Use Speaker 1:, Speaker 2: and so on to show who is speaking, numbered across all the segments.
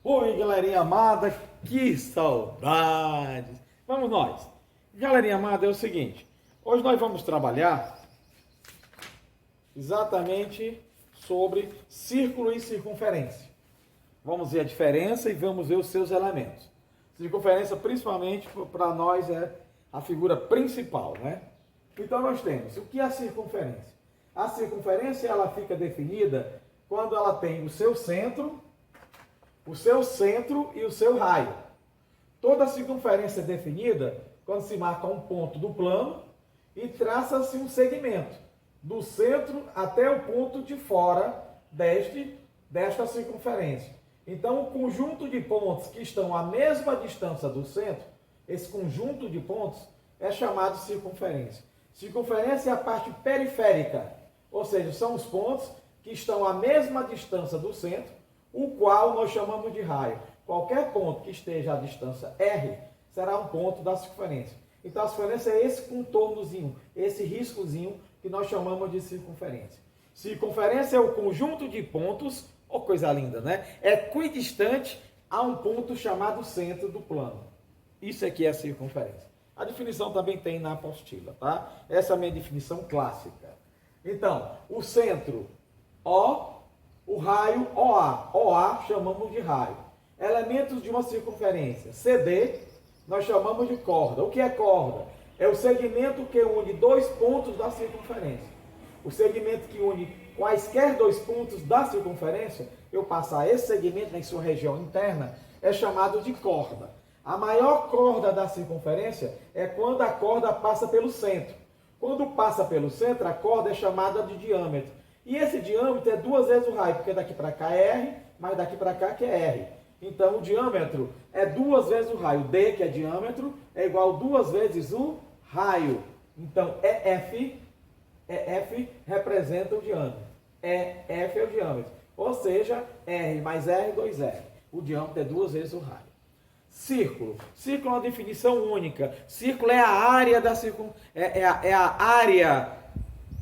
Speaker 1: Oi, galerinha amada, que saudades! Vamos nós! Galerinha amada, é o seguinte, hoje nós vamos trabalhar exatamente sobre círculo e circunferência. Vamos ver a diferença e vamos ver os seus elementos. Circunferência, principalmente, para nós é a figura principal, né? Então nós temos, o que é a circunferência? A circunferência, ela fica definida quando ela tem o seu centro e o seu raio. Toda a circunferência é definida quando se marca um ponto do plano e traça-se um segmento do centro até o ponto de fora desta circunferência. Então, o conjunto de pontos que estão à mesma distância do centro, esse conjunto de pontos é chamado de circunferência. Circunferência é a parte periférica, ou seja, são os pontos que estão à mesma distância do centro, o qual nós chamamos de raio. Qualquer ponto que esteja à distância R será um ponto da circunferência. Então a circunferência é esse contornozinho, esse riscozinho que nós chamamos de circunferência. Circunferência é o conjunto de pontos, oh, coisa linda, né? Equidistante a um ponto chamado centro do plano. Isso aqui é a circunferência. A definição também tem na apostila, tá? Essa é a minha definição clássica. Então, o centro O, o raio OA. OA chamamos de raio. Elementos de uma circunferência. CD, nós chamamos de corda. O que é corda? É o segmento que une dois pontos da circunferência. O segmento que une quaisquer dois pontos da circunferência, eu passar esse segmento em sua região interna, é chamado de corda. A maior corda da circunferência é quando a corda passa pelo centro. Quando passa pelo centro, a corda é chamada de diâmetro. E esse diâmetro é duas vezes o raio, porque daqui para cá é R, mas daqui para cá que é R. Então, o diâmetro é duas vezes o raio. D, que é diâmetro, é igual a duas vezes o raio. Então, EF representa o diâmetro. EF é o diâmetro. Ou seja, R mais R, 2R. O diâmetro é duas vezes o raio. Círculo. Círculo é uma definição única. Círculo é a área da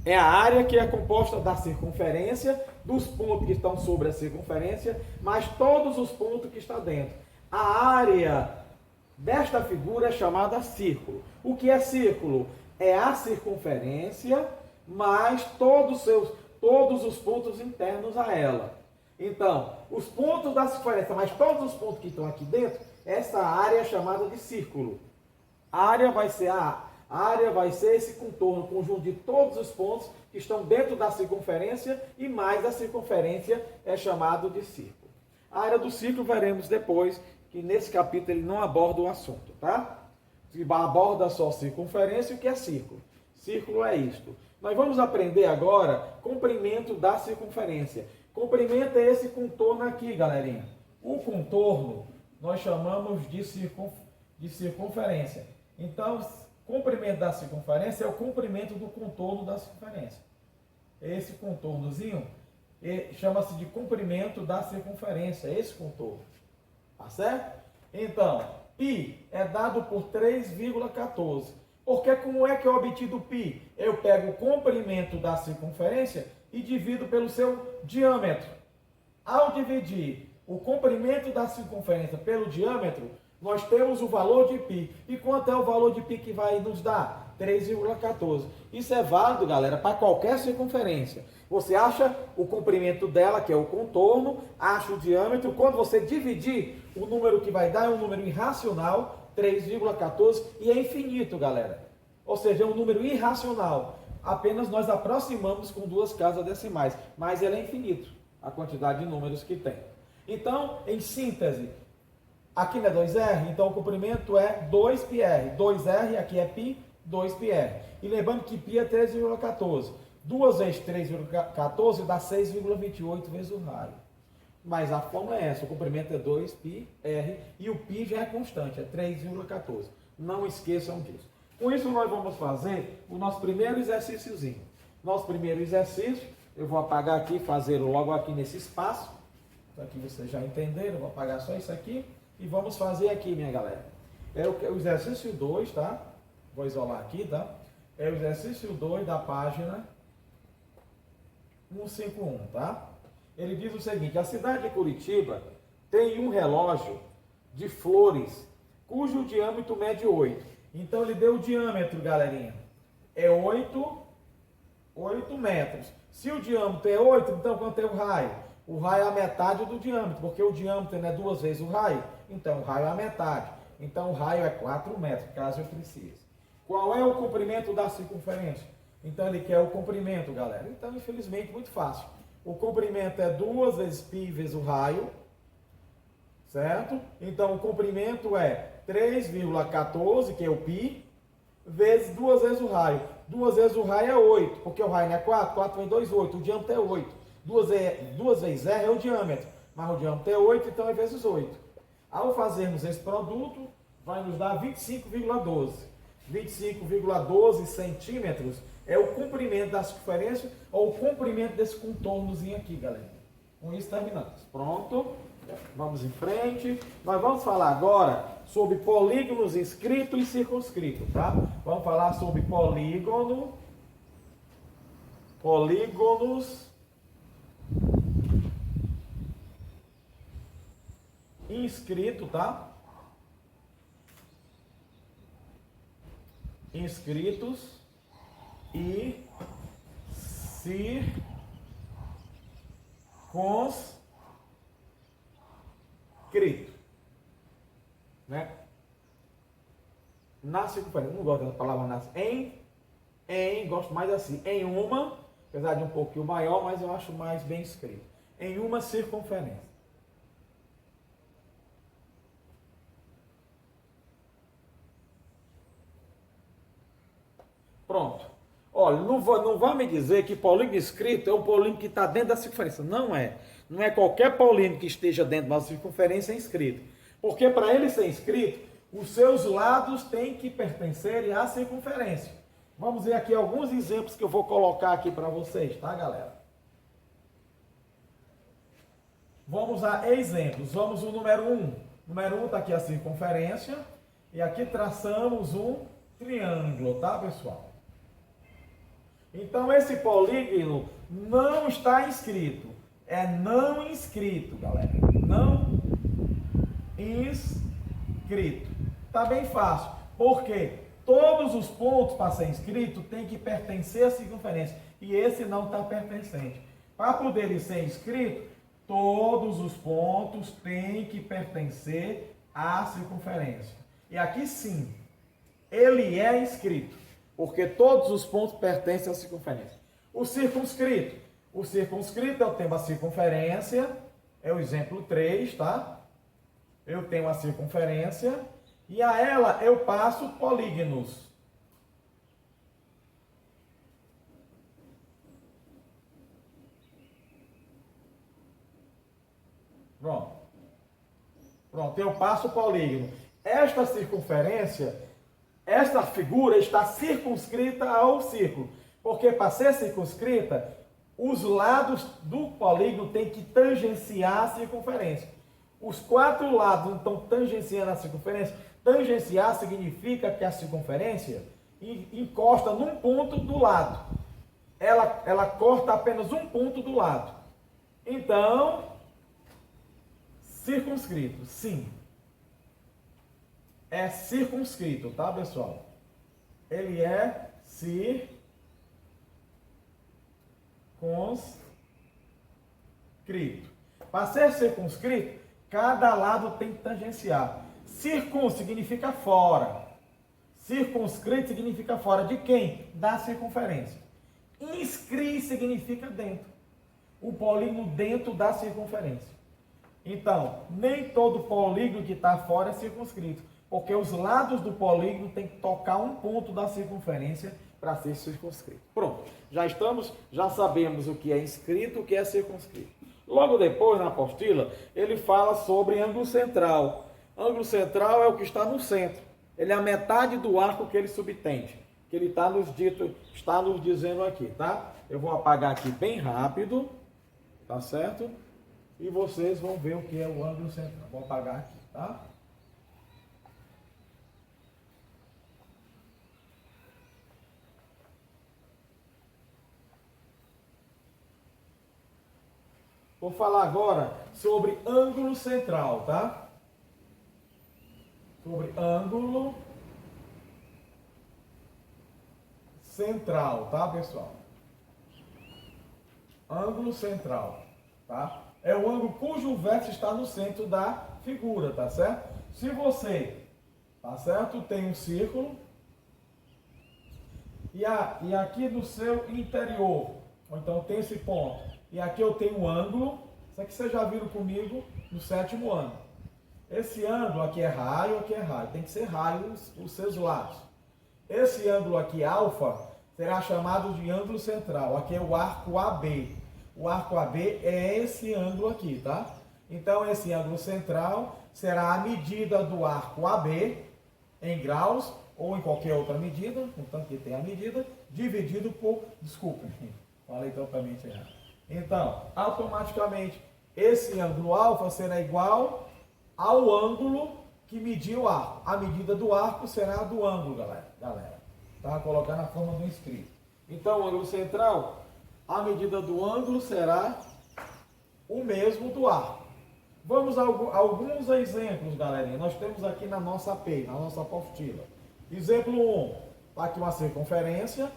Speaker 1: É a área que é composta da circunferência, dos pontos que estão sobre a circunferência, mais todos os pontos que estão dentro. A área desta figura é chamada círculo. O que é círculo? É a circunferência mais todos os pontos internos a ela. Então, os pontos da circunferência, mais todos os pontos que estão aqui dentro, essa área é chamada de círculo. A área vai ser esse contorno, conjunto de todos os pontos que estão dentro da circunferência e mais a circunferência é chamado de círculo. A área do círculo veremos depois, que nesse capítulo ele não aborda o assunto, tá? Ele aborda só a circunferência e o que é círculo. Círculo é isto. Nós vamos aprender agora comprimento da circunferência. Comprimento é esse contorno aqui, galerinha. O contorno nós chamamos de circunferência. Então, comprimento da circunferência é o comprimento do contorno da circunferência. Esse contornozinho chama-se de comprimento da circunferência, esse contorno. Tá certo? Então, π é dado por 3,14. Porque como é que eu obtive π? Eu pego o comprimento da circunferência e divido pelo seu diâmetro. Ao dividir o comprimento da circunferência pelo diâmetro, nós temos o valor de π. E quanto é o valor de π que vai nos dar? 3,14. Isso é válido, galera, para qualquer circunferência. Você acha o comprimento dela, que é o contorno, acha o diâmetro. Quando você dividir, o número que vai dar é um número irracional, 3,14, e é infinito, galera. Ou seja, é um número irracional. Apenas nós aproximamos com duas casas decimais, mas ele é infinito, a quantidade de números que tem. Então, em síntese, aqui não é 2R, então o comprimento é 2πr. 2R, aqui é π, 2πr. E lembrando que π é 3,14. 2 vezes 3,14 dá 6,28 vezes o raio. Mas a fórmula é essa, o comprimento é 2πr e o π já é constante, é 3,14. Não esqueçam disso. Com isso nós vamos fazer o nosso primeiro exercíciozinho. Nosso primeiro exercício, eu vou apagar aqui, fazer logo aqui nesse espaço. Aqui vocês já entenderam, eu vou apagar só isso aqui. E vamos fazer aqui, minha galera. É o exercício 2, tá? Vou isolar aqui, tá? É o exercício 2 da página 151, tá? Ele diz o seguinte: a cidade de Curitiba tem um relógio de flores, cujo diâmetro mede 8. Então ele deu o diâmetro, galerinha, é 8 metros. Se o diâmetro é 8, então quanto é o raio? O raio é a metade do diâmetro, porque o diâmetro é 2 vezes o raio. Então o raio é a metade. Então o raio é 4 metros, caso eu precise. Qual é o comprimento da circunferência? Então ele quer o comprimento, galera. Então, infelizmente, muito fácil. O comprimento é 2 vezes π vezes o raio, certo? Então o comprimento é 3,14, que é o π, vezes 2 vezes o raio. 2 vezes o raio é 8, porque o raio não é 4, 4 vezes 2, 8, o diâmetro é 8. 2 vezes R é o diâmetro, mas o diâmetro é 8, então é vezes 8. Ao fazermos esse produto, vai nos dar 25,12. 25,12 centímetros é o comprimento da circunferência, ou o comprimento desse contornozinho aqui, galera. Com isso terminamos. Pronto? Vamos em frente. Nós vamos falar agora sobre polígonos inscrito e circunscrito, tá? Vamos falar sobre polígonos inscrito, tá? Inscritos e circunscrito, né? Na circunferência, não gosto da palavra nas, gosto mais assim, em uma, apesar de um pouquinho maior, mas eu acho mais bem escrito, em uma circunferência. Pronto. Olha, não vai me dizer que polígono inscrito é o polígono que está dentro da circunferência. Não é. Não é qualquer polígono que esteja dentro da circunferência inscrito. Porque para ele ser inscrito, os seus lados têm que pertencerem à circunferência. Vamos ver aqui alguns exemplos que eu vou colocar aqui para vocês, tá, galera? Vamos a exemplos. Vamos o número 1. O número 1 está aqui a circunferência. E aqui traçamos um triângulo, tá, pessoal? Então, esse polígono não está inscrito. É não inscrito, galera. Não inscrito. Tá bem fácil. Porque todos os pontos para ser inscrito tem que pertencer à circunferência. E esse não está pertencente. Para poder ser inscrito, todos os pontos têm que pertencer à circunferência. E aqui sim, ele é inscrito. Porque todos os pontos pertencem à circunferência. O circunscrito. O circunscrito eu tenho a circunferência, é o exemplo 3, tá? Eu tenho a circunferência e a ela eu passo polígonos. Pronto. Pronto, eu passo polígono. Esta circunferência, esta figura está circunscrita ao círculo, porque para ser circunscrita, os lados do polígono têm que tangenciar a circunferência. Os 4 lados não estão tangenciando a circunferência. Tangenciar significa que a circunferência encosta num ponto do lado. Ela corta apenas um ponto do lado. Então, circunscrito, sim. É circunscrito, tá, pessoal? Ele é circunscrito. Para ser circunscrito, cada lado tem que tangenciar. Circun significa fora. Circunscrito significa fora de quem? Da circunferência. Inscri significa dentro. O polígono dentro da circunferência. Então, nem todo polígono que está fora é circunscrito. Porque os lados do polígono tem que tocar um ponto da circunferência para ser circunscrito. Pronto, já sabemos o que é inscrito, o que é circunscrito. Logo depois, na apostila, ele fala sobre ângulo central. Ângulo central é o que está no centro. Ele é a metade do arco que ele subtende. Que ele está nos dizendo aqui, tá? Eu vou apagar aqui bem rápido, tá certo? E vocês vão ver o que é o ângulo central. Vou apagar aqui, tá? Vou falar agora sobre ângulo central, tá? Sobre ângulo central, tá, pessoal? Ângulo central, tá? É o ângulo cujo vértice está no centro da figura, tá certo? Se você, tá certo, tem um círculo e aqui no seu interior, ou então tem esse ponto, e aqui eu tenho um ângulo, isso aqui vocês já viram comigo no 7º ano. Esse ângulo aqui é raio, tem que ser raio os seus lados. Esse ângulo aqui, alfa, será chamado de ângulo central, aqui é o arco AB. O arco AB é esse ângulo aqui, tá? Então, esse ângulo central será a medida do arco AB em graus, ou em qualquer outra medida, contanto que tenha a medida, dividido por... Desculpa, falei totalmente errado. Então, automaticamente, esse ângulo alfa será igual ao ângulo que mediu o arco. A medida do arco será a do ângulo, galera. Tá? Colocar na forma do escrito. Então, o ângulo central... A medida do ângulo será o mesmo do arco. Vamos a alguns exemplos, galerinha. Nós temos aqui na nossa na nossa apostila. Exemplo 1. Está aqui uma circunferência.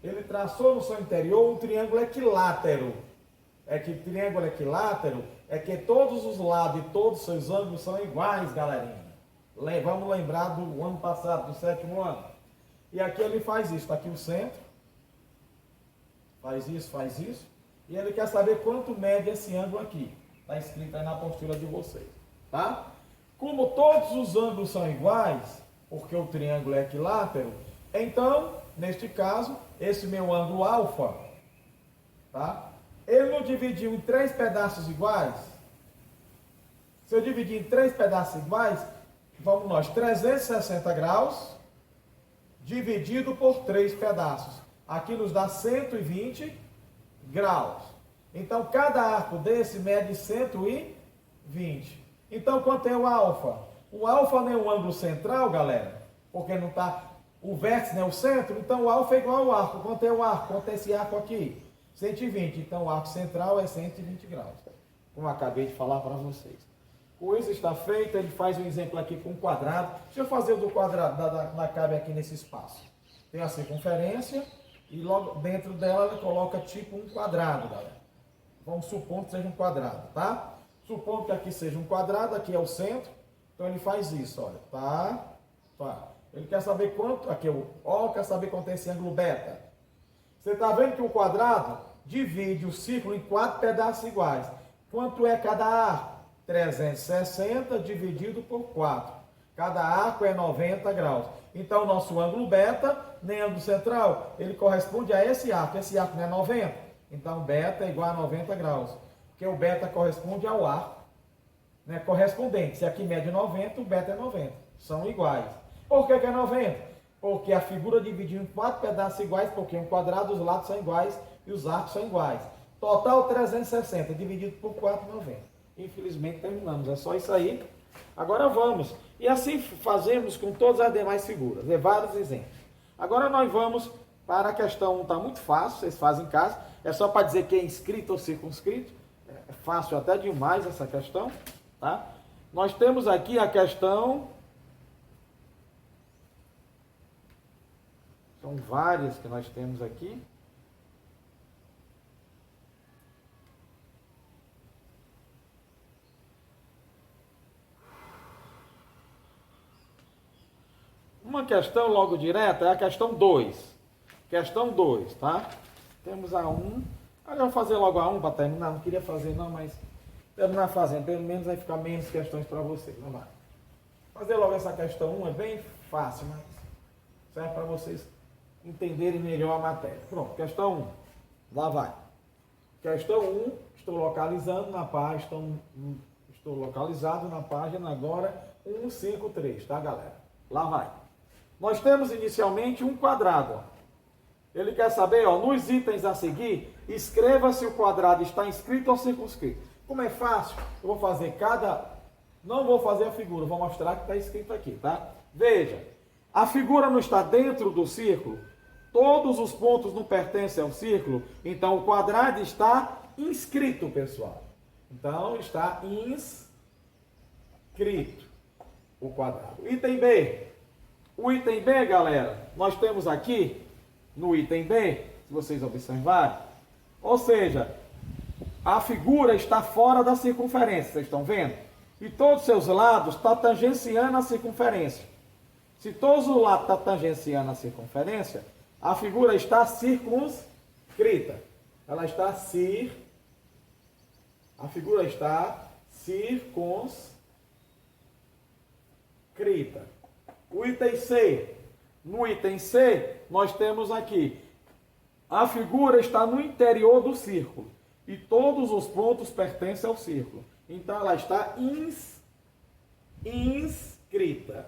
Speaker 1: Ele traçou no seu interior um triângulo equilátero. Triângulo equilátero é que todos os lados e todos os seus ângulos são iguais, galerinha. Vamos lembrar do ano passado, do 7º ano. E aqui ele faz isso. Está aqui o centro. Faz isso. E ele quer saber quanto mede esse ângulo aqui. Está escrito aí na apostila de vocês. Tá? Como todos os ângulos são iguais, porque o triângulo é equilátero, então, neste caso, esse meu ângulo alfa, tá? Ele não dividiu em 3 pedaços iguais? Se eu dividir em 3 pedaços iguais, vamos nós, 360 graus, dividido por 3 pedaços. Aqui nos dá 120 graus. Então, cada arco desse mede 120. Então, quanto é o alfa? O alfa não é um ângulo central, galera, porque não está o vértice, né, o centro. Então, o alfa é igual ao arco. Quanto é o arco? Quanto é esse arco aqui? 120. Então, o arco central é 120 graus. Como eu acabei de falar para vocês. Com isso está feito, ele faz um exemplo aqui com um quadrado. Deixa eu fazer o do quadrado, da cabe aqui nesse espaço. Tem a circunferência. E logo dentro dela ele coloca tipo um quadrado, galera. Vamos supor que seja um quadrado, tá? Supondo que aqui seja um quadrado, aqui é o centro. Então ele faz isso, olha. Tá. Ele quer saber quanto, aqui quer saber quanto é esse ângulo beta. Você está vendo que o quadrado divide o círculo em 4 pedaços iguais. Quanto é cada arco? 360 dividido por 4. Cada arco é 90 graus. Então, o nosso ângulo beta, nem ângulo central, ele corresponde a esse arco. Esse arco não é 90. Então, beta é igual a 90 graus. Porque o beta corresponde ao arco, né, correspondente. Se aqui mede 90, o beta é 90. São iguais. Por que é 90? Porque a figura dividiu em 4 pedaços iguais, porque um quadrado, os lados são iguais e os arcos são iguais. Total 360, dividido por 4, 90. Infelizmente, terminamos. É só isso aí. Agora vamos. E assim fazemos com todas as demais figuras. É vários exemplos. Agora nós vamos para a questão 1. Está muito fácil, vocês fazem em casa. É só para dizer que é inscrito ou circunscrito. É fácil até demais essa questão. Tá? Nós temos aqui a questão... São várias que nós temos aqui. Uma questão logo direta é a questão 2. Questão 2, tá? Temos a 1. Eu vou fazer logo a 1 para terminar. Não queria fazer não, mas terminar fazendo. Pelo menos vai ficar menos questões para vocês. Vamos lá. Fazer logo essa questão 1 é bem fácil, mas serve para vocês entenderem melhor a matéria. Pronto, questão 1. Lá vai. Questão 1, estou localizado na página agora 153, tá, galera? Lá vai. Nós temos inicialmente um quadrado. Ó. Ele quer saber, ó, nos itens a seguir, escreva se o quadrado está inscrito ou circunscrito. Como é fácil, eu vou fazer não vou fazer a figura, vou mostrar que está escrito aqui, tá? Veja, a figura não está dentro do círculo, todos os pontos não pertencem ao círculo, então o quadrado está inscrito, pessoal. Então, está inscrito o quadrado. Item B. O item B, galera, nós temos aqui, no item B, se vocês observarem, ou seja, a figura está fora da circunferência, vocês estão vendo? E todos os seus lados estão tangenciando a circunferência. Se todos os lados estão tangenciando a circunferência, a figura está circunscrita. Ela está a figura está circunscrita. O item C. No item C, nós temos aqui, a figura está no interior do círculo. E todos os pontos pertencem ao círculo. Então, ela está inscrita.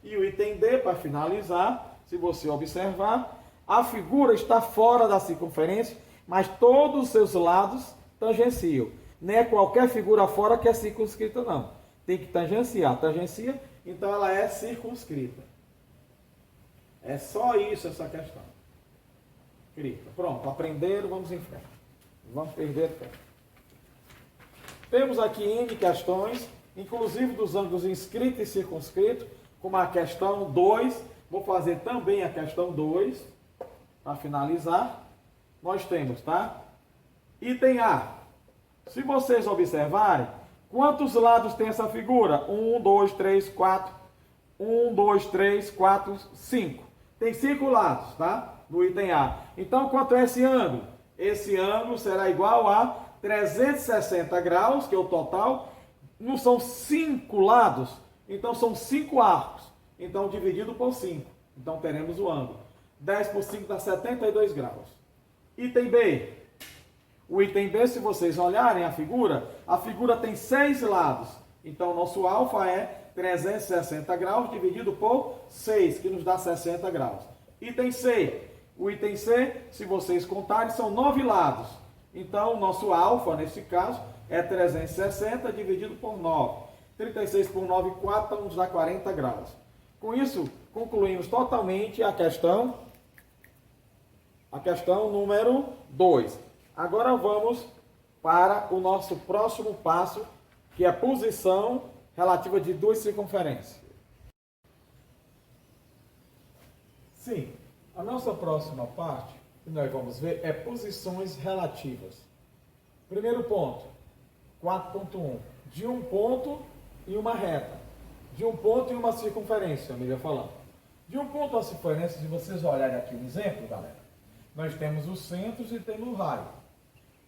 Speaker 1: E o item D, para finalizar, se você observar, a figura está fora da circunferência, mas todos os seus lados tangenciam. Não é qualquer figura fora que é circunscrita, não. Tem que tangenciar. Tangencia, então ela é circunscrita. É só isso, essa questão. Pronto, aprenderam, vamos em frente. Vamos perder tempo. Temos aqui N questões, inclusive dos ângulos inscrito e circunscrito, como a questão 2. Vou fazer também a questão 2, para finalizar. Nós temos, tá? Item A. Se vocês observarem, quantos lados tem essa figura? 1, 2, 3, 4. 1, 2, 3, 4, 5. Tem 5 lados, tá? No item A. Então, quanto é esse ângulo? Esse ângulo será igual a 360 graus, que é o total. Não são 5 lados, então são 5 arcos. Então, dividido por 5. Então, teremos o ângulo. 10 por 5 dá 72 graus. Item B. O item B, se vocês olharem a figura tem 6 lados. Então, o nosso alfa é 360 graus dividido por 6, que nos dá 60 graus. Item C. O item C, se vocês contarem, são 9 lados. Então, o nosso alfa, nesse caso, é 360 dividido por 9. 36 por 9, 4, então nos dá 40 graus. Com isso, concluímos totalmente a questão número 2. Agora vamos para o nosso próximo passo, que é a posição relativa de duas circunferências. Sim, a nossa próxima parte, que nós vamos ver, é posições relativas. Primeiro ponto, 4.1. De um ponto e uma reta. De um ponto e uma circunferência, melhor falando. De um ponto a circunferência, se vocês olharem aqui um exemplo, galera, nós temos os centros e temos o raio.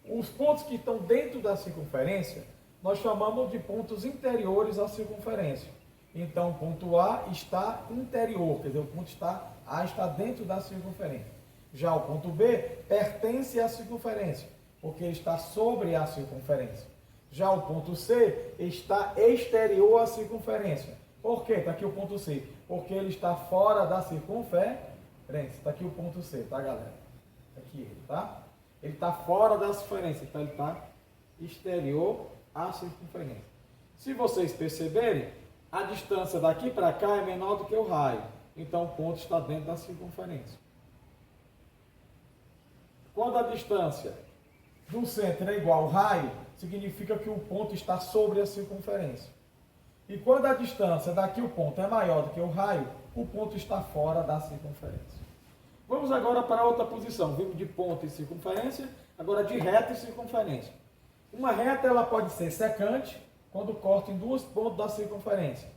Speaker 1: Os pontos que estão dentro da circunferência, nós chamamos de pontos interiores à circunferência. Então, o ponto A está interior, quer dizer, o ponto A está dentro da circunferência. Já o ponto B pertence à circunferência, porque ele está sobre a circunferência. Já o ponto C está exterior à circunferência. Por quê? Está aqui o ponto C. Porque ele está fora da circunferência. Está aqui o ponto C, tá, galera? Aqui ele, tá? Ele está fora da circunferência, então ele está exterior à circunferência. Se vocês perceberem, a distância daqui para cá é menor do que o raio. Então o ponto está dentro da circunferência. Quando a distância do centro é igual ao raio, significa que o ponto está sobre a circunferência. E quando a distância daqui o ponto é maior do que o raio, o ponto está fora da circunferência. Vamos agora para outra posição. Vimos de ponto e circunferência, agora de reta e circunferência. Uma reta ela pode ser secante, quando corta em duas pontas da circunferência.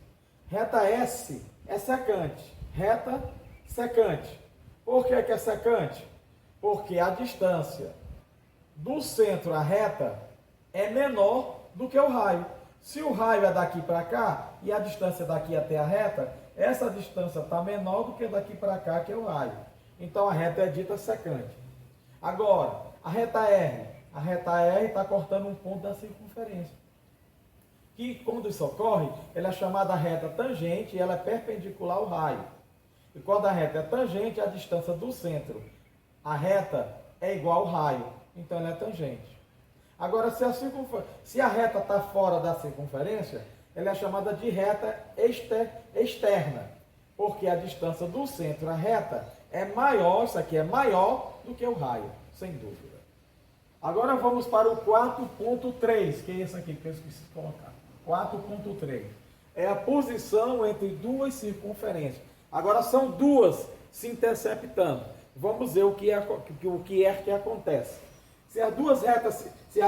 Speaker 1: Reta S é secante. Reta secante. Por que é secante? Porque a distância do centro à reta é menor do que o raio. Se o raio é daqui para cá e a distância daqui até a reta, essa distância está menor do que daqui para cá, que é o raio. Então a reta é dita secante. Agora, a reta R está cortando um ponto da circunferência. E quando isso ocorre, ela é chamada reta tangente e ela é perpendicular ao raio. E quando a reta é tangente, a distância do centro à reta é igual ao raio. Então ela é tangente. Agora, se a reta está fora da circunferência, ela é chamada de reta externa. Porque a distância do centro à reta é maior, isso aqui é maior do que o raio, sem dúvida. Agora vamos para o 4.3, que é esse aqui que eu esqueci de colocar. 4.3. É a posição entre duas circunferências. Agora são duas se interceptando. Vamos ver o que que acontece. Se as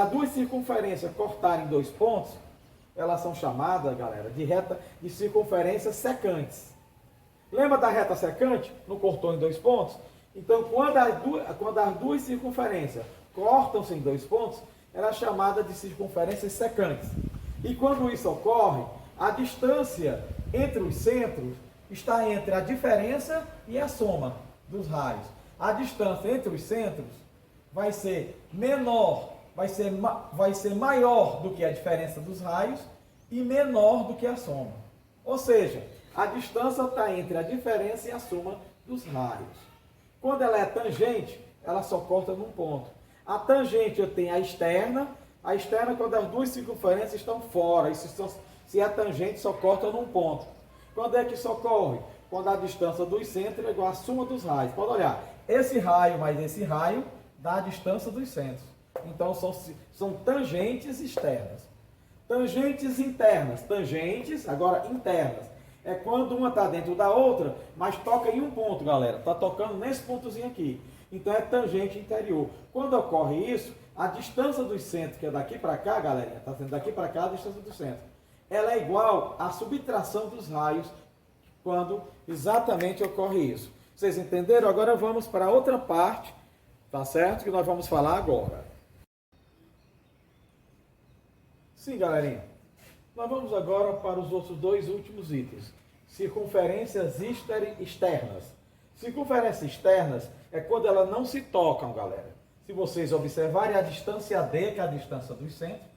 Speaker 1: duas circunferências cortarem dois pontos, elas são chamadas, galera, de reta de circunferências secantes. Lembra da reta secante? Não cortou em dois pontos? Então, quando as duas circunferências cortam-se em dois pontos, ela é chamada de circunferências secantes. E quando isso ocorre, a distância entre os centros está entre a diferença e a soma dos raios. A distância entre os centros vai ser menor, vai ser maior do que a diferença dos raios e menor do que a soma. Ou seja, a distância está entre a diferença e a soma dos raios. Quando ela é tangente, ela só corta num ponto. A tangente eu tenho a externa quando as duas circunferências estão fora. Se é tangente, só corta num ponto. Quando é que isso ocorre? Quando a distância dos centros é igual à soma dos raios. Pode olhar, esse raio mais esse raio dá a distância dos centros. Então são tangentes externas. Tangentes internas. Tangentes, agora internas. É quando uma está dentro da outra, mas toca em um ponto, galera. Está tocando nesse pontozinho aqui. Então é tangente interior. Quando ocorre isso, a distância dos centros, que é daqui para cá, galerinha, está sendo daqui para cá a distância do centro, ela é igual à subtração dos raios quando exatamente ocorre isso. Vocês entenderam? Agora vamos para outra parte, tá certo? Que nós vamos falar agora. Sim, galerinha. Nós vamos agora para os outros dois últimos itens. Circunferências externas. Circunferências externas é quando elas não se tocam, galera. Se vocês observarem, a distância D, que é a distância dos centros,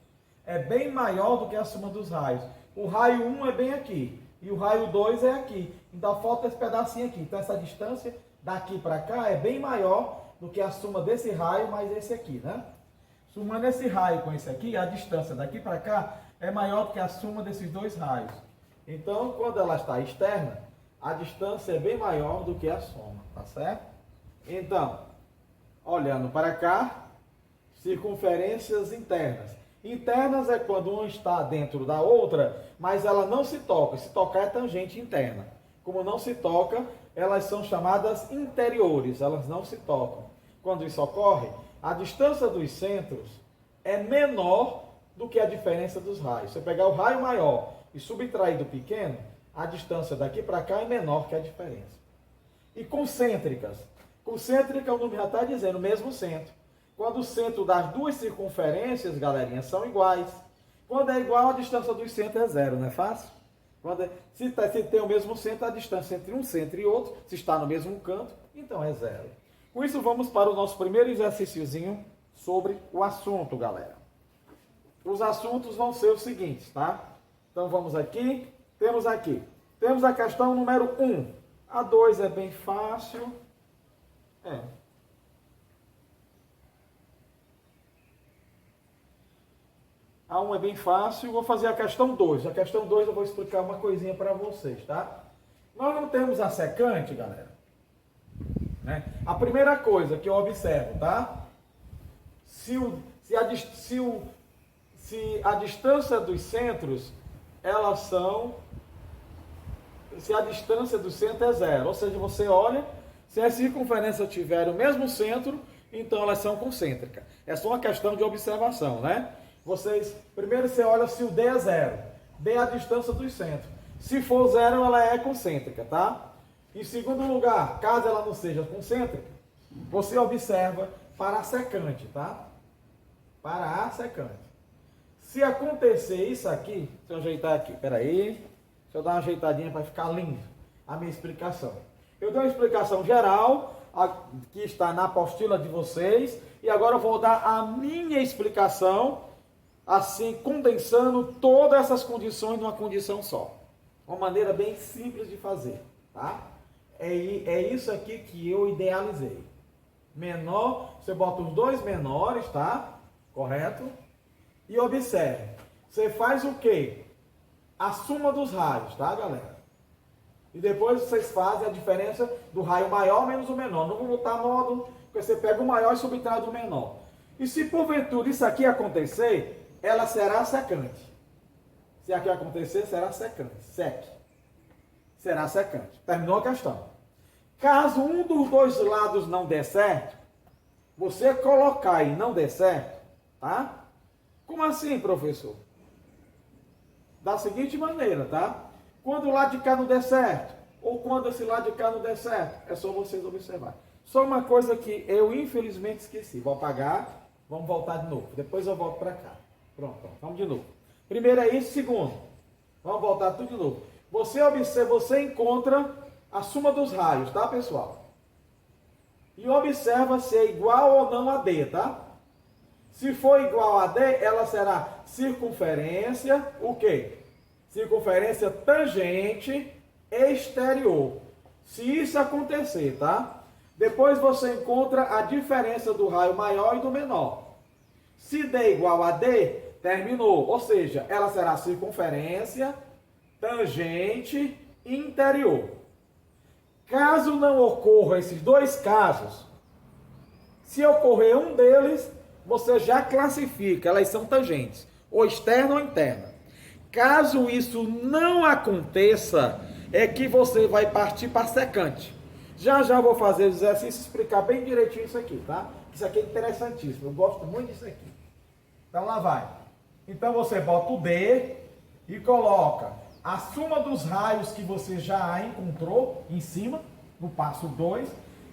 Speaker 1: é bem maior do que a soma dos raios. O raio 1 é bem aqui e o raio 2 é aqui. Então falta esse pedacinho aqui. Então essa distância daqui para cá é bem maior do que a soma desse raio mais esse aqui, né? Somando esse raio com esse aqui, a distância daqui para cá é maior do que a soma desses dois raios. Então, quando ela está externa, a distância é bem maior do que a soma, tá certo? Então, olhando para cá, circunferências internas. Internas é quando uma está dentro da outra, mas ela não se toca. Se tocar é tangente interna. Como não se toca, elas são chamadas interiores, elas não se tocam. Quando isso ocorre, a distância dos centros é menor do que a diferença dos raios. Se você pegar o raio maior e subtrair do pequeno, a distância daqui para cá é menor que a diferença. E concêntricas. Concêntrica, o nome já está dizendo, o mesmo centro. Quando o centro das duas circunferências, galerinha, são iguais. Quando é igual, a distância dos centros é zero, não é fácil? Se tem o mesmo centro, a distância entre um centro e outro, se está no mesmo canto, então é zero. Com isso, vamos para o nosso primeiro exercíciozinho sobre o assunto, galera. Os assuntos vão ser os seguintes, tá? Então vamos aqui. Temos a questão número 1. A 2 é bem fácil. A 1 é bem fácil. Vou fazer a questão 2. A questão 2 eu vou explicar uma coisinha para vocês, tá? Nós não temos a secante, galera. Né? A primeira coisa que eu observo, tá? Se a distância dos centros, elas são... Se a distância do centro é zero, ou seja, você olha, se as circunferências tiverem o mesmo centro, então elas são concêntricas. É só uma questão de observação, né? Primeiro você olha se o D é zero. D é a distância dos centros. Se for zero, ela é concêntrica, tá? Em segundo lugar, caso ela não seja concêntrica, você observa para a secante, tá? Para a secante. Se acontecer isso aqui, deixa eu ajeitar aqui, peraí. Deixa eu dar uma ajeitadinha para ficar lindo a minha explicação. Eu dei uma explicação geral, que está na apostila de vocês, e agora eu vou dar a minha explicação, assim, condensando todas essas condições numa condição só. Uma maneira bem simples de fazer, tá? É isso aqui que eu idealizei. Menor, você bota os dois menores, tá? Correto? E observe, você faz o quê? A soma dos raios, tá, galera? E depois vocês fazem a diferença do raio maior menos o menor. Não vou botar modo, porque você pega o maior e subtrai do menor. E se porventura isso aqui acontecer, ela será secante. Se aqui acontecer, será secante. Seque. Será secante. Terminou a questão. Caso um dos dois lados não der certo, você colocar e não der certo, tá? Como assim, professor? Da seguinte maneira, tá? Quando o lado de cá não der certo, ou quando esse lado de cá não der certo, é só vocês observarem. Só uma coisa que eu infelizmente esqueci. Vou apagar, vamos voltar de novo. Depois eu volto para cá. Pronto, vamos de novo. Primeiro é isso, segundo. Vamos voltar tudo de novo. Você observa, você encontra a soma dos raios, tá, pessoal? E observa se é igual ou não a D, tá? Se for igual a D, ela será circunferência, o quê? Circunferência tangente exterior. Se isso acontecer, tá? Depois você encontra a diferença do raio maior e do menor. Se D igual a D, terminou. Ou seja, ela será circunferência tangente interior. Caso não ocorra esses dois casos, se ocorrer um deles, você já classifica, elas são tangentes, ou externa ou interna. Caso isso não aconteça, é que você vai partir para secante. Já já vou fazer o exercício e explicar bem direitinho isso aqui, tá? Isso aqui é interessantíssimo, eu gosto muito disso aqui. Então lá vai. Então você bota o D e coloca a soma dos raios que você já encontrou em cima, no passo 2,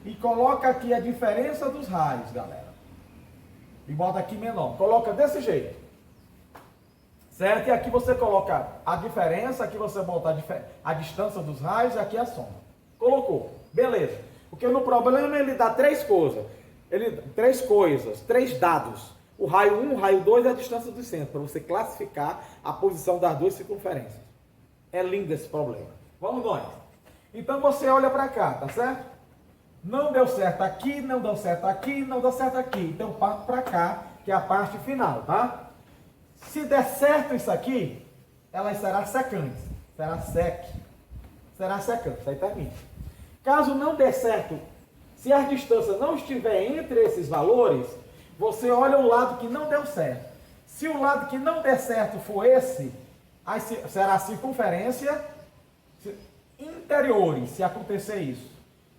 Speaker 1: e coloca aqui a diferença dos raios, galera. E bota aqui menor. Coloca desse jeito. Certo? E aqui você coloca a diferença, aqui você bota a distância dos raios e aqui a soma. Colocou. Beleza. Porque no problema ele dá três coisas. Três dados. O raio 1, o raio 2 e a distância do centro, para você classificar a posição das duas circunferências. É lindo esse problema. Vamos nós. Então você olha para cá, tá certo? Não deu certo aqui, não deu certo aqui, não deu certo aqui. Então parto para cá, que é a parte final, tá? Se der certo isso aqui, ela será secante. Será seque. Será secante. Aí termina. Caso não der certo, se a distância não estiver entre esses valores, você olha o lado que não deu certo. Se o lado que não der certo for esse, aí será circunferência interiores, se acontecer isso.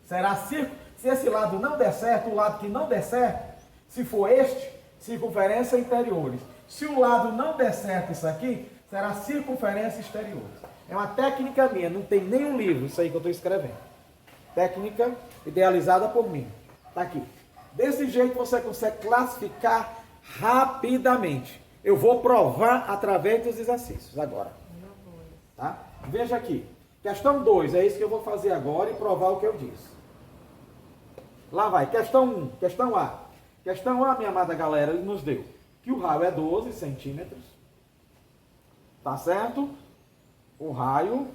Speaker 1: Será se esse lado não der certo, o lado que não der certo, se for este, circunferência interiores. Se o lado não der certo isso aqui, será circunferência exteriores. É uma técnica minha, não tem nenhum livro isso aí que eu estou escrevendo. Técnica idealizada por mim. Está aqui. Desse jeito você consegue classificar rapidamente. Eu vou provar através dos exercícios agora. Tá? Veja aqui. Questão 2, é isso que eu vou fazer agora e provar o que eu disse. Lá vai, questão 1, questão A. Questão A, minha amada galera, ele nos deu que o raio é 12 centímetros. Tá certo? O raio...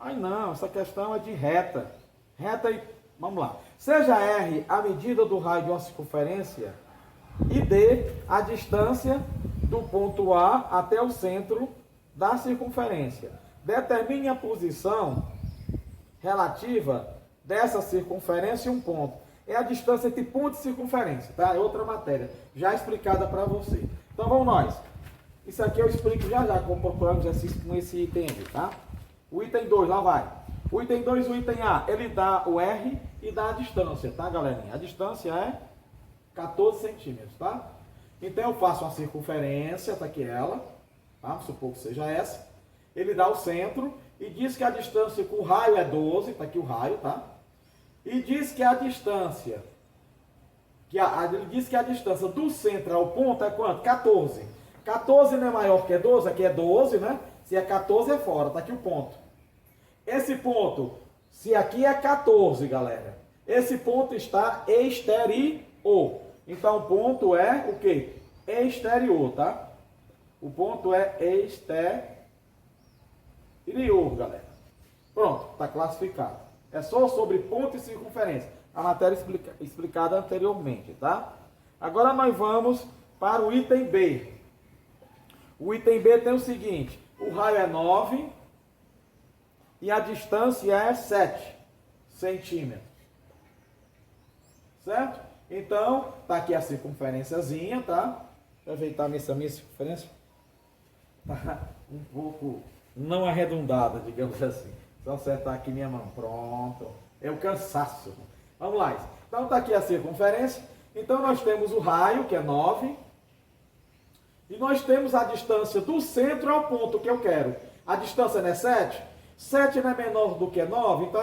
Speaker 1: Ai não, essa questão é de reta. Reta e... Vamos lá. Seja R a medida do raio de uma circunferência e D a distância do ponto A até o centro da circunferência. Determine a posição relativa dessa circunferência em um ponto. É a distância entre ponto e circunferência, tá? É outra matéria, já explicada para você. Então vamos nós. Isso aqui eu explico já já, como procurar um exercício com esse item aí, tá? O item 2, lá vai. O item 2, o item A, ele dá o R e dá a distância, tá, galerinha? A distância é 14 centímetros, tá? Então eu faço uma circunferência, tá aqui ela, tá? Vamos supor que seja essa. Ele dá o centro e diz que a distância com o raio é 12, tá aqui o raio, tá? E diz que a distância, ele diz que a distância do centro ao ponto é quanto? 14. 14 não é maior que 12, aqui é 12, né? Se é 14 é fora, tá aqui o ponto. Esse ponto, se aqui é 14, galera, esse ponto está exterior. Então o ponto é o quê? Exterior, tá? O ponto é exterior, galera. Pronto, está classificado. É só sobre ponto e circunferência. A matéria explicada anteriormente, tá? Agora nós vamos para o item B. O item B tem o seguinte: o raio é 9 e a distância é 7 centímetros. Certo? Então, tá aqui a circunferênciazinha, tá? Aproveitar essa minha circunferência. Tá um pouco não arredondada, digamos assim. Só acertar aqui minha mão. Pronto. É o cansaço. Vamos lá. Então, tá aqui a circunferência. Então, nós temos o raio, que é 9. E nós temos a distância do centro ao ponto que eu quero. A distância não é 7? 7 não é menor do que 9? Então,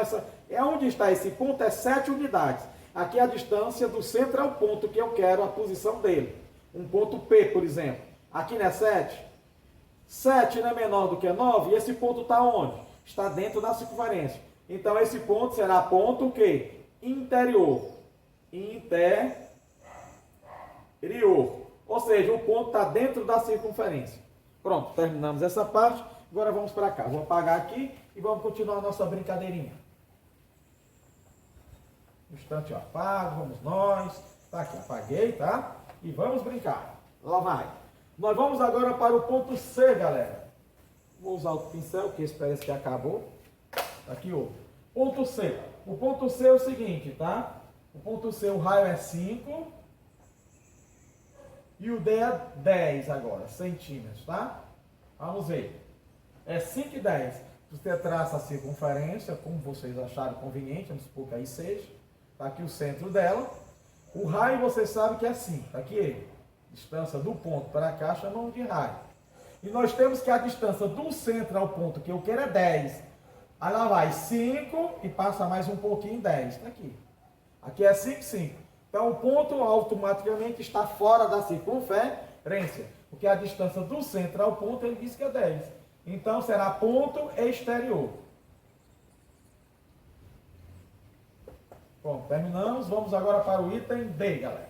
Speaker 1: onde está esse ponto é 7 unidades. Aqui é a distância do centro ao ponto que eu quero, a posição dele. Um ponto P, por exemplo. Aqui não é 7? 7 não é menor do que 9? E esse ponto está onde? Está dentro da circunferência. Então, esse ponto será ponto o quê? Interior. Interior. Ou seja, o ponto está dentro da circunferência. Pronto, terminamos essa parte. Agora vamos para cá. Vou apagar aqui e vamos continuar a nossa brincadeirinha. Um instante eu apago, vamos nós. Tá aqui, apaguei, tá? E vamos brincar. Lá vai. Nós vamos agora para o ponto C, galera. Vou usar o pincel, que esse parece que acabou. Aqui outro. Ponto C. O ponto C é o seguinte, tá? O ponto C, o raio é 5. E o D é 10 agora, centímetros, tá? Vamos ver. É 5 e 10. Você traça a circunferência, como vocês acharam conveniente, vamos supor que aí seja. Está aqui o centro dela. O raio, você sabe que é 5. Está aqui ele. Distância do ponto para cá, chamamos de raio. E nós temos que a distância do centro ao ponto que eu quero é 10. Aí lá vai 5 e passa mais um pouquinho 10. Está aqui. Aqui é 5, 5. Então, o ponto automaticamente está fora da circunferência, porque a distância do centro ao ponto, ele diz que é 10. Então, será ponto exterior. Bom, terminamos. Vamos agora para o item D, galera.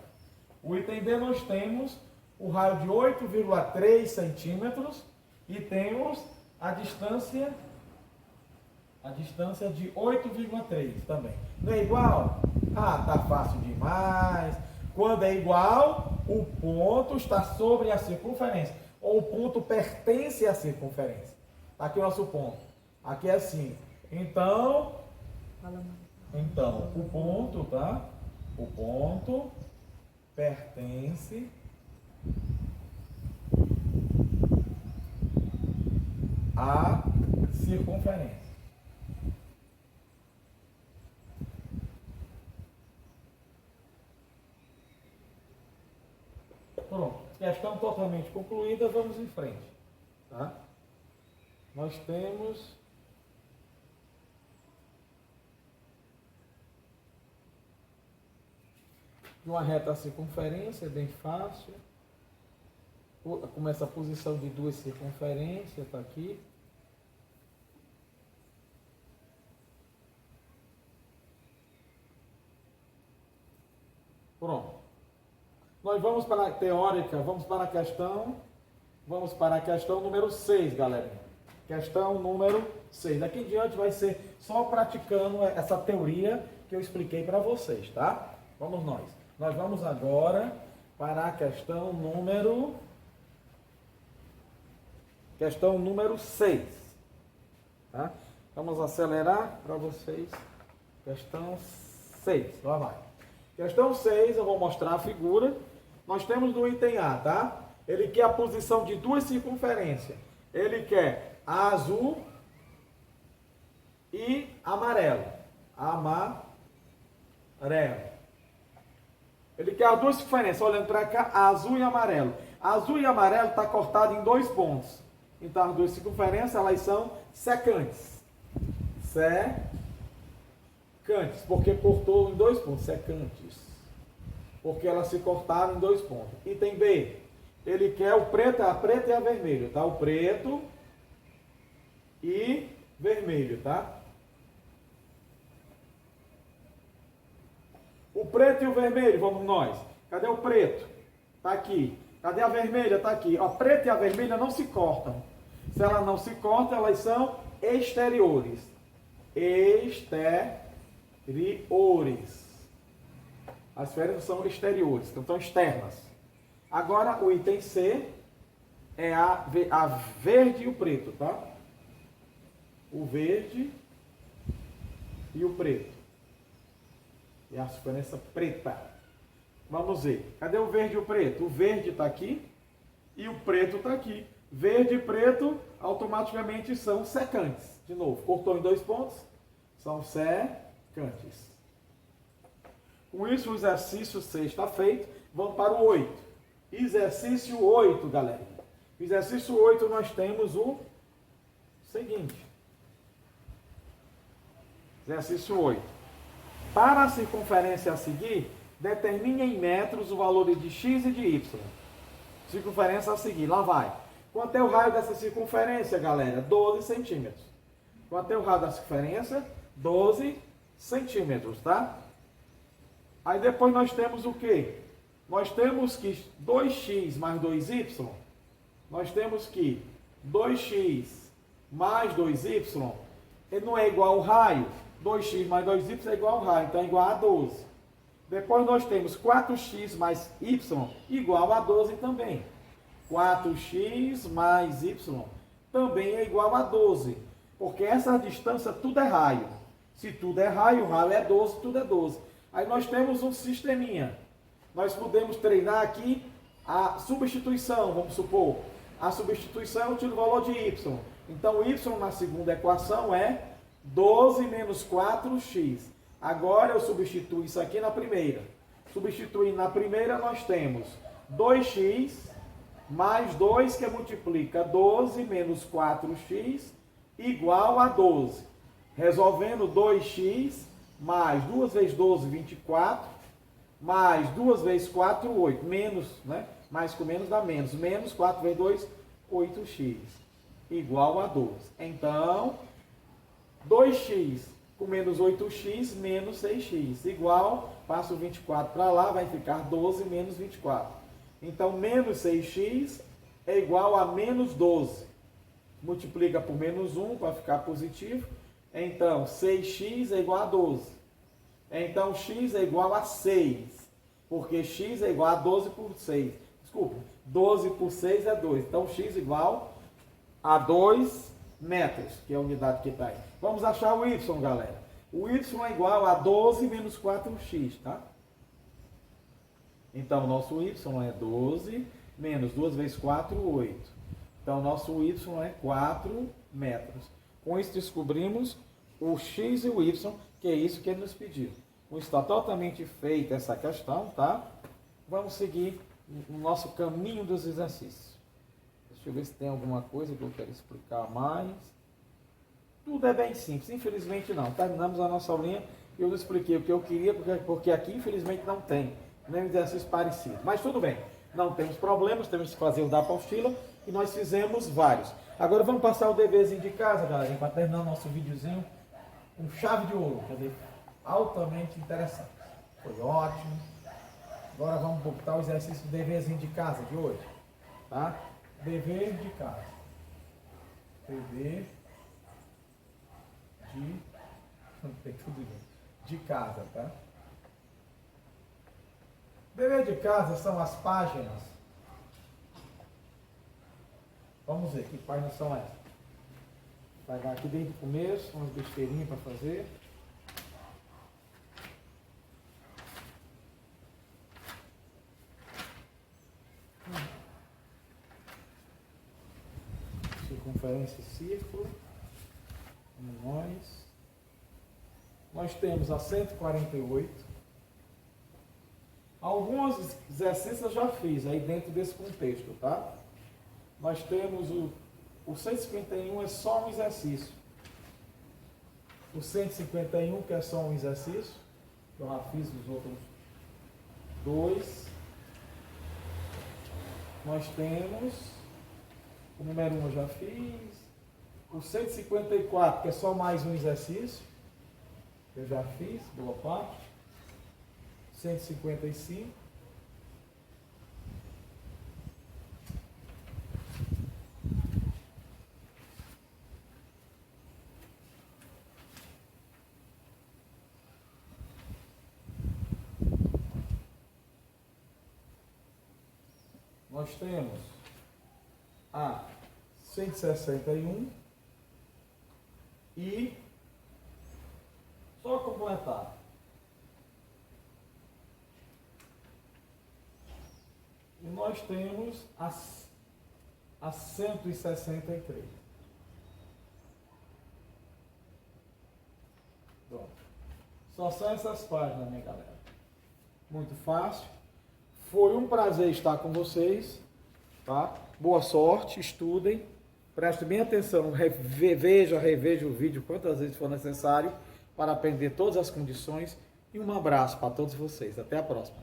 Speaker 1: O item D nós temos o raio de 8,3 centímetros e temos a distância de 8,3 também. Não é igual? Ah, tá fácil demais. Quando é igual, o ponto está sobre a circunferência. Ou o ponto pertence à circunferência. Aqui é o nosso ponto. Aqui é assim. Então, o ponto, tá? O ponto pertence à circunferência. Pronto, questão totalmente concluída, vamos em frente. Tá? Nós temos uma reta circunferência, é bem fácil. Começa a posição de duas circunferências, está aqui. Pronto. Nós vamos para a teórica, vamos para a questão número 6, galera. Questão número 6. Daqui em diante vai ser só praticando essa teoria que eu expliquei para vocês, tá? Vamos nós. Nós vamos agora para a questão número 6. Tá? Vamos acelerar para vocês. Questão 6. Lá vai. Questão 6, eu vou mostrar a figura. Nós temos no item A, tá? Ele quer a posição de duas circunferências. Ele quer azul e amarelo. Amarelo. Ele quer as duas circunferências, olhando para cá, azul e amarelo. Azul e amarelo está cortado em dois pontos. Então, as duas circunferências, elas são secantes. Secantes, porque cortou em dois pontos, secantes. Porque elas se cortaram em dois pontos. Item B, ele quer a preta e a vermelha, tá? O preto e vermelho, tá? O preto e o vermelho, vamos nós. Cadê o preto? Tá aqui. Cadê a vermelha? Tá aqui. A preta e a vermelha não se cortam. Se ela não se cortam, elas são exteriores. Exteriores. As esferas são exteriores, então são externas. Agora, o item C é a verde e o preto, tá? O verde e o preto. E a diferença preta. Vamos ver. Cadê o verde e o preto? O verde está aqui e o preto está aqui. Verde e preto automaticamente são secantes. De novo, cortou em 2 pontos, são secantes. Com isso, o exercício 6 está feito. Vamos para o 8. Exercício 8, galera. Exercício 8, nós temos o seguinte. Exercício 8. Para a circunferência a seguir, determine em metros o valor de x e de y. Circunferência a seguir, lá vai. Quanto é o raio dessa circunferência, galera? 12 centímetros. Quanto é o raio da circunferência? 12 centímetros, tá? Aí depois nós temos o quê? Nós temos que 2x mais 2y, nós temos que 2x mais 2y, ele não é igual ao raio. 2x mais 2y é igual ao raio, então é igual a 12. Depois nós temos 4x mais y igual a 12 também. 4x mais y também é igual a 12. Porque essa distância tudo é raio. Se tudo é raio, o raio é 12, tudo é 12. Aí nós temos um sisteminha. Nós podemos treinar aqui a substituição, vamos supor. A substituição eu tiro o valor de y. Então, y na segunda equação é 12 menos 4x. Agora eu substituo isso aqui na primeira. Substituindo na primeira, nós temos 2x mais 2, que multiplica 12 menos 4x, igual a 12. Resolvendo 2x mais 2 vezes 12, 24, mais 2 vezes 4, 8. Menos, né? Mais com menos dá menos. Menos 4 vezes 2, 8x. Igual a 12. Então, 2x com menos 8x menos 6x. Igual, passo o 24 para lá, vai ficar 12 menos 24. Então, menos 6x é igual a menos 12. Multiplica por menos 1 para ficar positivo. Então, 6x é igual a 12. Então, x é igual a 6. Porque x é igual a 12 por 6. Desculpa, 12 por 6 é 2. Então, x igual a 2 metros, que é a unidade que está aí. Vamos achar o y, galera. O y é igual a 12 menos 4x, tá? Então, nosso y é 12 menos 2 vezes 4, 8. Então, nosso y é 4 metros. Com isso, descobrimos o x e o y, que é isso que ele nos pediu. Então, está totalmente feita essa questão, tá? Vamos seguir o nosso caminho dos exercícios. Deixa eu ver se tem alguma coisa que eu quero explicar mais. Tudo é bem simples, infelizmente não. Terminamos a nossa aulinha e eu não expliquei o que eu queria, porque aqui infelizmente não tem nenhum exercício parecido. Mas tudo bem, não temos problemas, temos que fazer o da apostila e nós fizemos vários. Agora vamos passar o deverzinho de casa, galera, para terminar o nosso videozinho com chave de ouro, quer dizer, altamente interessante. Foi ótimo. Agora vamos botar o exercício do deverzinho de casa de hoje, tá? Dever de casa. Dever de... Tem tudo junto. De casa, tá? Dever de casa são as páginas. Vamos ver que páginas são essas. Vai dar aqui desde o começo, umas besteirinhas para fazer. Circunferência e círculo. Nós temos a 148. Alguns exercícios eu já fiz aí dentro desse contexto, tá? Nós temos o 151 é só um exercício. O 151 que é só um exercício. Eu já fiz os outros dois. Nós temos o número 1 eu já fiz. O 154 que é só mais um exercício. Eu já fiz, boa parte. 155. Nós temos a 161 e só completar E nós temos a 163. Pronto. Só são essas páginas, minha galera. Muito fácil. Foi um prazer estar com vocês. Tá? Boa sorte, estudem. Prestem bem atenção. Reveja o vídeo quantas vezes for necessário para aprender todas as condições. E um abraço para todos vocês. Até a próxima.